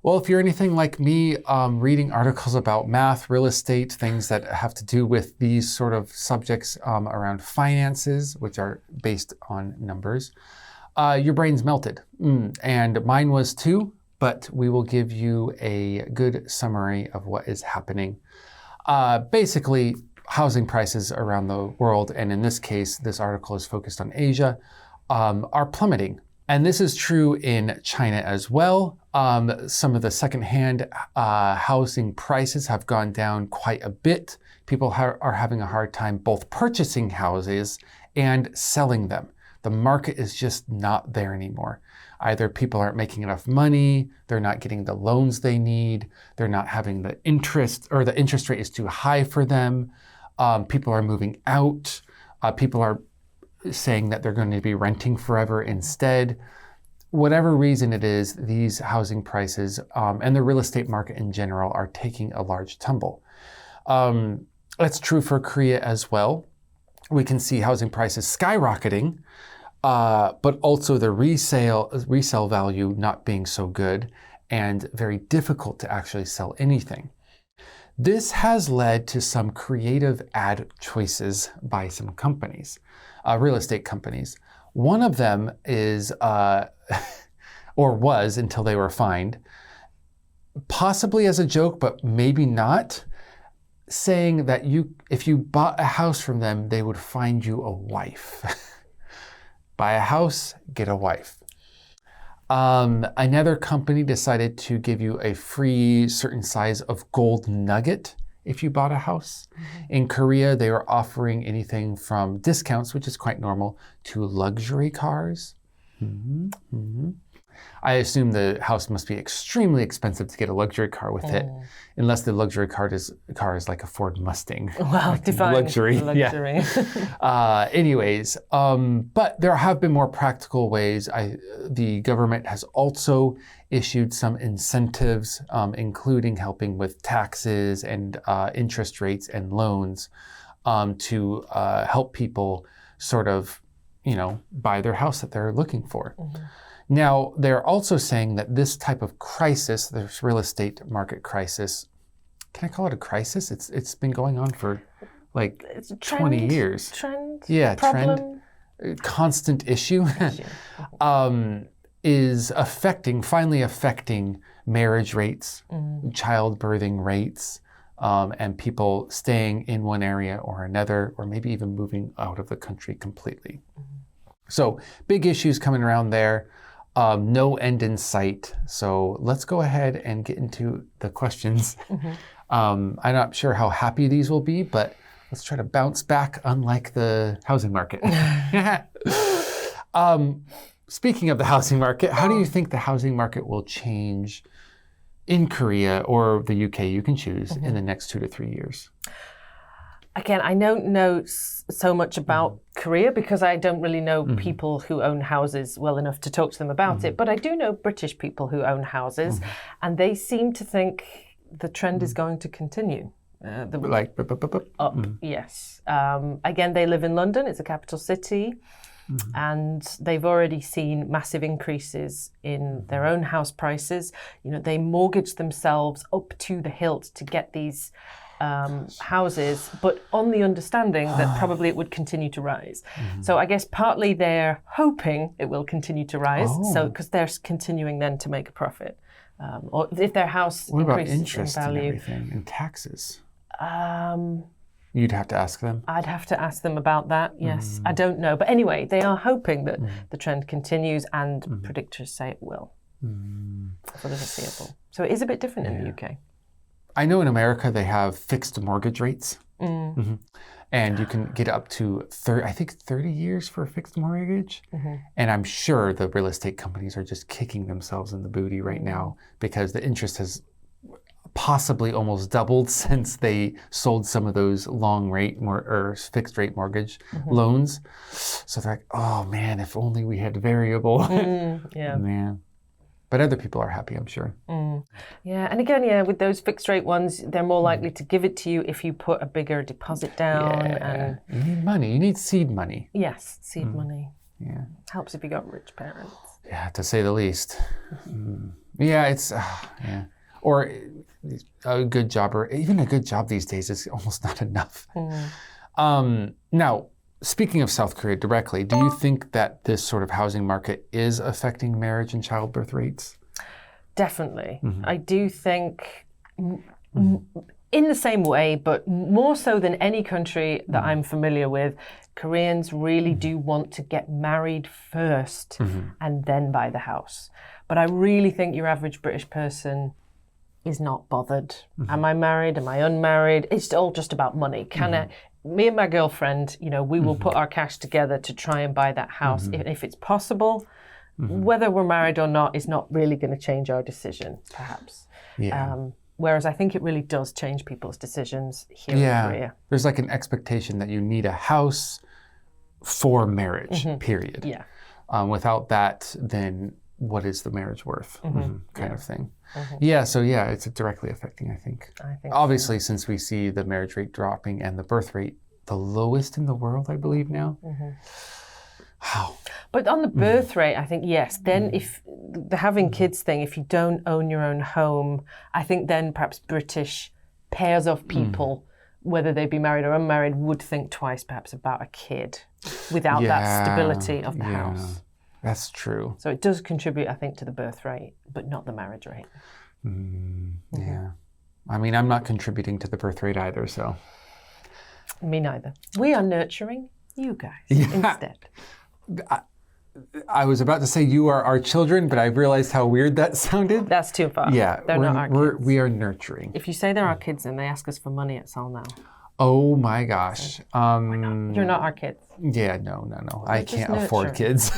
Well, if you're anything like me, reading articles about math, real estate, things that have to do with these sort of subjects around finances, which are based on numbers, your brain's melted. And mine was too, but we will give you a good summary of what is happening. Basically, housing prices around the world, and in this case, this article is focused on Asia, are plummeting. And this is true in China as well. Some of the secondhand housing prices have gone down quite a bit. People are having a hard time both purchasing houses and selling them. The market is just not there anymore. Either people aren't making enough money, they're not getting the loans they need, they're not having the interest, or the interest rate is too high for them. People are moving out. People are saying that they're going to be renting forever instead. Whatever reason it is, these housing prices and the real estate market in general are taking a large tumble. That's true for Korea as well. We can see housing prices skyrocketing, but also the resale value not being so good and very difficult to actually sell anything. This has led to some creative ad choices by some companies, real estate companies. One of them is, or was until they were fined, possibly as a joke, but maybe not, saying that if you bought a house from them, they would find you a wife. Buy a house, get a wife. Another company decided to give you a free certain size of gold nugget if you bought a house. In Korea, they were offering anything from discounts, which is quite normal, to luxury cars. I assume the house must be extremely expensive to get a luxury car with it, unless the luxury car is like a Ford Mustang. Wow, like define luxury. Luxury. Yeah. Anyways, but there have been more practical ways. The government has also issued some incentives, including helping with taxes and interest rates and loans to help people sort of, buy their house that they're looking for. Now, they're also saying that this type of crisis, this real estate market crisis, can I call it a crisis? It's been going on for like It's a trend, 20 years. Trend? Yeah, problem? trend. Constant issue. Is finally affecting marriage rates, childbirthing rates, and people staying in one area or another, or maybe even moving out of the country completely. So big issues coming around there. No end in sight. So let's go ahead and get into the questions. I'm not sure how happy these will be, but let's try to bounce back, unlike the housing market. Speaking of the housing market, how do you think the housing market will change in Korea or the UK, you can choose, in the next 2 to 3 years? Again, I don't know so much about Korea because I don't really know people who own houses well enough to talk to them about it. But I do know British people who own houses, and they seem to think the trend is going to continue. Up, yes. Again, they live in London. It's a capital city. And they've already seen massive increases in their own house prices. They mortgage themselves up to the hilt to get these houses, but on the understanding that probably it would continue to rise. So I guess partly they're hoping it will continue to rise, so because they're continuing then to make a profit. Or if their house what about increases interest in value, and everything, and taxes? You'd have to ask them. I'd have to ask them about that. Yes, I don't know, but anyway, they are hoping that the trend continues, and predictors say it will for the foreseeable. So it is a bit different in the UK. I know in America they have fixed mortgage rates, and you can get up to 30 years for a fixed mortgage. And I'm sure the real estate companies are just kicking themselves in the booty right now because the interest has possibly almost doubled since they sold some of those long rate or fixed rate mortgage loans. So they're like, oh man, if only we had variable. Yeah. Man. But other people are happy, I'm sure. Yeah, and again, with those fixed rate ones, they're more likely to give it to you if you put a bigger deposit down. And you need money. You need seed money. yes, seed money. Yeah. Helps if you got rich parents. Yeah, to say the least. Yeah, it's yeah. Or a good job, or even a good job these days is almost not enough. Now, speaking of South Korea directly, do you think that this sort of housing market is affecting marriage and childbirth rates? Definitely. I do think in the same way, but more so than any country that I'm familiar with, Koreans really do want to get married first and then buy the house. But I really think your average British person is not bothered. Am I married? Am I unmarried? It's all just about money. Me and my girlfriend, we will put our cash together to try and buy that house if it's possible. Whether we're married or not is not really going to change our decision, perhaps. Yeah. Whereas I think it really does change people's decisions here in Korea. There's like an expectation that you need a house for marriage, period. Yeah. Without that, then what is the marriage worth? Kind of thing. Yeah, so it's directly affecting, I think. Obviously, since we see the marriage rate dropping and the birth rate the lowest in the world, I believe now. Wow. But on the birth rate, I think, yes, then if the having kids thing, if you don't own your own home, I think then perhaps British pairs of people, whether they be married or unmarried, would think twice perhaps about a kid without that stability of the house. That's true. So it does contribute, I think, to the birth rate, but not the marriage rate. Yeah. I mean, I'm not contributing to the birth rate either, so. Me neither. We are nurturing you guys instead. I was about to say you are our children, but I realized how weird that sounded. That's too far. Yeah. They're not our kids. We are nurturing. If you say they're our kids and they ask us for money, it's all no. Oh my gosh. You're not our kids. Yeah, no. I can't afford kids.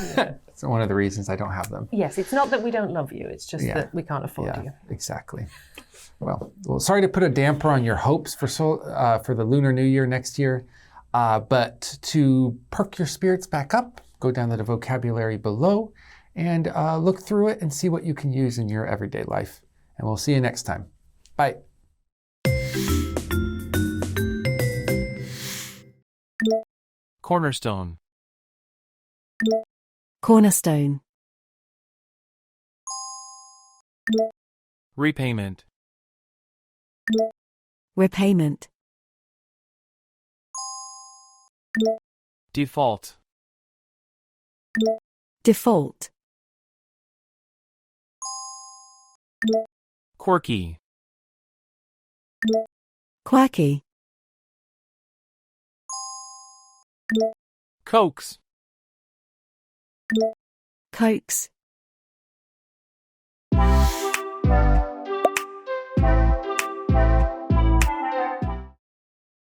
It's one of the reasons I don't have them. Yes, it's not that we don't love you. It's just that we can't afford you. Exactly. Well, sorry to put a damper on your hopes for the Lunar New Year next year. But to perk your spirits back up, go down to the vocabulary below and look through it and see what you can use in your everyday life. And we'll see you next time. Bye. Cornerstone. Cornerstone. Repayment. Repayment. Default. Default. Quirky. Quirky. Coax. Coax.